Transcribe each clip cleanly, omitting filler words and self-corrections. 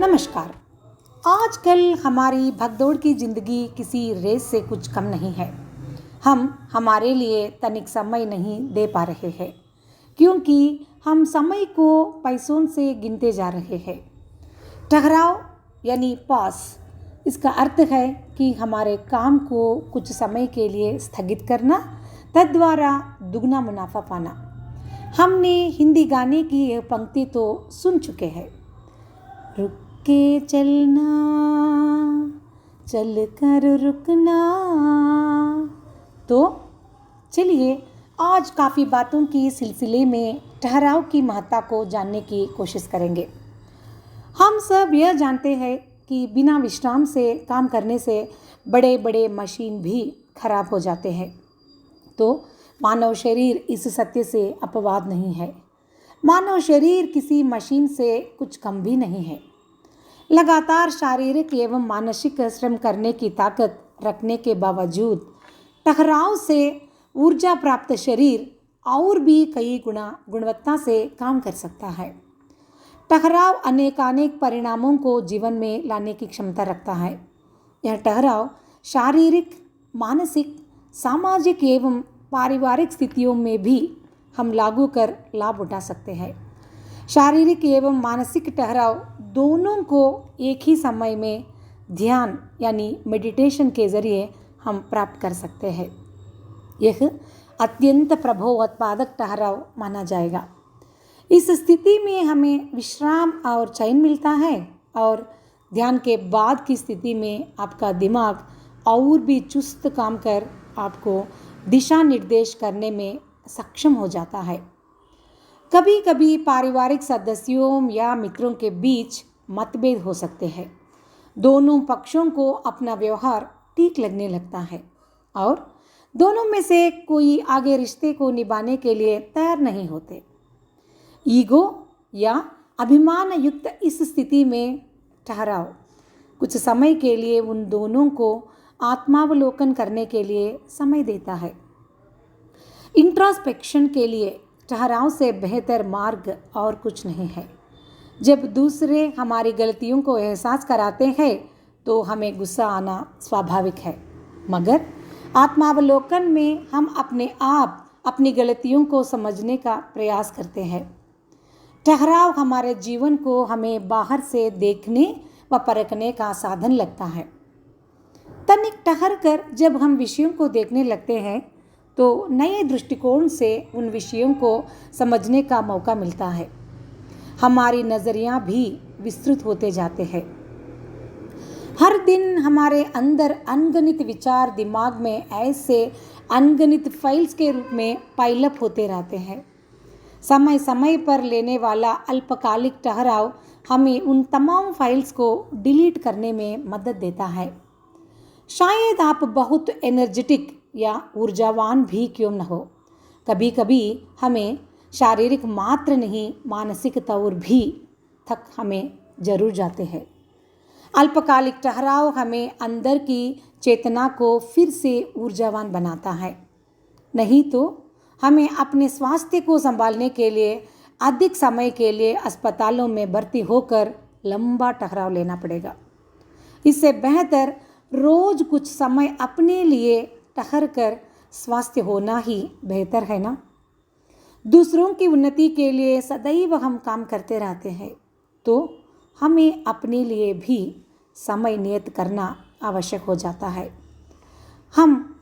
नमस्कार। आजकल हमारी भगदौड़ की ज़िंदगी किसी रेस से कुछ कम नहीं है। हम हमारे लिए तनिक समय नहीं दे पा रहे हैं क्योंकि हम समय को पैसों से गिनते जा रहे हैं। ठहराव यानी पॉज, इसका अर्थ है कि हमारे काम को कुछ समय के लिए स्थगित करना, तद्वारा दुगना मुनाफा पाना। हमने हिंदी गाने की यह पंक्ति तो सुन चुके हैं, रुक के चलना, चल कर रुकना। तो चलिए आज काफ़ी बातों की सिलसिले में ठहराव की महत्ता को जानने की कोशिश करेंगे। हम सब यह जानते हैं कि बिना विश्राम से काम करने से बड़े बड़े मशीन भी खराब हो जाते हैं। तो मानव शरीर इस सत्य से अपवाद नहीं है। मानव शरीर किसी मशीन से कुछ कम भी नहीं है। लगातार शारीरिक एवं मानसिक श्रम करने की ताकत रखने के बावजूद ठहराव से ऊर्जा प्राप्त शरीर और भी कई गुना गुणवत्ता से काम कर सकता है। ठहराव अनेकानेक परिणामों को जीवन में लाने की क्षमता रखता है। यह ठहराव शारीरिक, मानसिक, सामाजिक एवं पारिवारिक स्थितियों में भी हम लागू कर लाभ उठा सकते हैं। शारीरिक एवं मानसिक ठहराव दोनों को एक ही समय में ध्यान यानी मेडिटेशन के ज़रिए हम प्राप्त कर सकते हैं। यह अत्यंत प्रभावोत्पादक ठहराव माना जाएगा। इस स्थिति में हमें विश्राम और चैन मिलता है और ध्यान के बाद की स्थिति में आपका दिमाग और भी चुस्त काम कर आपको दिशा निर्देश करने में सक्षम हो जाता है। कभी कभी पारिवारिक सदस्यों या मित्रों के बीच मतभेद हो सकते हैं। दोनों पक्षों को अपना व्यवहार ठीक लगने लगता है और दोनों में से कोई आगे रिश्ते को निभाने के लिए तैयार नहीं होते। ईगो या अभिमान युक्त इस स्थिति में ठहराव कुछ समय के लिए उन दोनों को आत्मावलोकन करने के लिए समय देता है। इंट्रोस्पेक्शन के लिए ठहराव से बेहतर मार्ग और कुछ नहीं है। जब दूसरे हमारी गलतियों को एहसास कराते हैं तो हमें गुस्सा आना स्वाभाविक है, मगर आत्मावलोकन में हम अपने आप अपनी गलतियों को समझने का प्रयास करते हैं। ठहराव हमारे जीवन को हमें बाहर से देखने व परखने का साधन लगता है। तनिक ठहर कर जब हम विषयों को देखने लगते हैं तो नए दृष्टिकोण से उन विषयों को समझने का मौका मिलता है। हमारी नज़रिया भी विस्तृत होते जाते हैं। हर दिन हमारे अंदर अनगिनत विचार दिमाग में ऐसे अनगिनत फाइल्स के रूप में पाइलअप होते रहते हैं। समय समय पर लेने वाला अल्पकालिक ठहराव हमें उन तमाम फाइल्स को डिलीट करने में मदद देता है। शायद आप बहुत एनर्जेटिक या ऊर्जावान भी क्यों न हो, कभी कभी हमें शारीरिक मात्र नहीं मानसिक तौर भी थक हमें जरूर जाते हैं। अल्पकालिक ठहराव हमें अंदर की चेतना को फिर से ऊर्जावान बनाता है। नहीं तो हमें अपने स्वास्थ्य को संभालने के लिए अधिक समय के लिए अस्पतालों में भर्ती होकर लंबा ठहराव लेना पड़ेगा। इससे बेहतर रोज कुछ समय अपने लिए ठहर कर स्वास्थ्य होना ही बेहतर है ना। दूसरों की उन्नति के लिए सदैव हम काम करते रहते हैं, तो हमें अपने लिए भी समय नियत करना आवश्यक हो जाता है। हम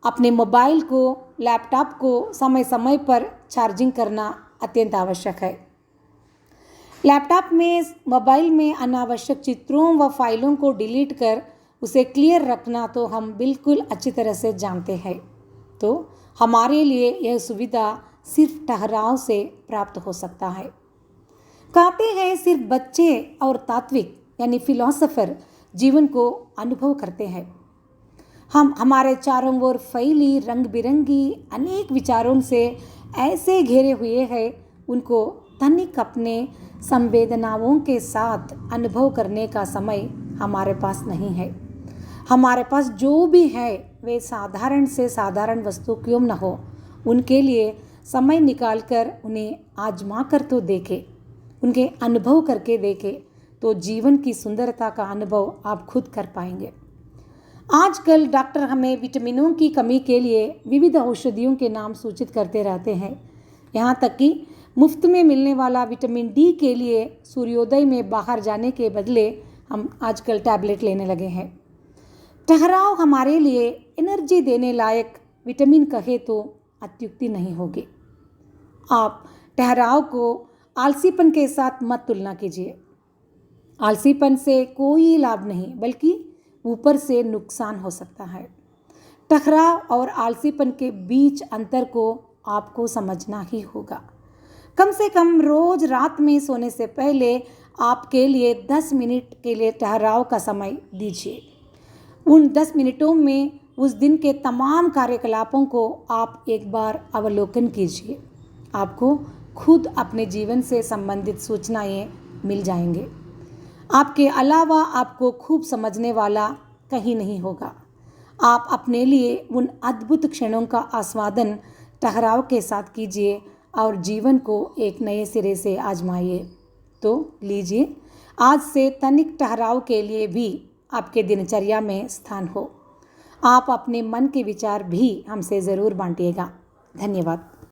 अपने मोबाइल को, लैपटॉप को समय समय पर चार्जिंग करना अत्यंत आवश्यक है। लैपटॉप में, मोबाइल में अनावश्यक चित्रों व फाइलों को डिलीट कर उसे क्लियर रखना तो हम बिल्कुल अच्छी तरह से जानते हैं। तो हमारे लिए यह सुविधा सिर्फ ठहराव से प्राप्त हो सकता है। कहते हैं सिर्फ बच्चे और तात्विक यानी फिलोसोफर जीवन को अनुभव करते हैं। हम हमारे चारों ओर फैली रंग बिरंगी अनेक विचारों से ऐसे घेरे हुए हैं, उनको तनिक अपने संवेदनाओं के साथ अनुभव करने का समय हमारे पास नहीं है। हमारे पास जो भी है वे साधारण से साधारण वस्तु क्यों न हो, उनके लिए समय निकालकर उन्हें आजमा कर तो देखें। उनके अनुभव करके देखें तो जीवन की सुंदरता का अनुभव आप खुद कर पाएंगे। आजकल डॉक्टर हमें विटामिनों की कमी के लिए विविध औषधियों के नाम सूचित करते रहते हैं। यहाँ तक कि मुफ्त में मिलने वाला विटामिन डी के लिए सूर्योदय में बाहर जाने के बदले हम आजकल टैबलेट लेने लगे हैं। ठहराव हमारे लिए एनर्जी देने लायक विटामिन कहे तो अत्युक्ति नहीं होगी। आप ठहराव को आलसीपन के साथ मत तुलना कीजिए। आलसीपन से कोई लाभ नहीं बल्कि ऊपर से नुकसान हो सकता है। ठहराव और आलसीपन के बीच अंतर को आपको समझना ही होगा। कम से कम रोज रात में सोने से पहले आपके लिए 10 मिनट के लिए ठहराव का समय दीजिए। उन 10 मिनटों में उस दिन के तमाम कार्यकलापों को आप एक बार अवलोकन कीजिए। आपको खुद अपने जीवन से संबंधित सूचनाएं मिल जाएंगे। आपके अलावा आपको खूब समझने वाला कहीं नहीं होगा। आप अपने लिए उन अद्भुत क्षणों का आस्वादन ठहराव के साथ कीजिए और जीवन को एक नए सिरे से आजमाइए। तो लीजिए, आज से तनिक ठहराव के लिए भी आपके दिनचर्या में स्थान हो। आप अपने मन के विचार भी हमसे ज़रूर बांटिएगा। धन्यवाद।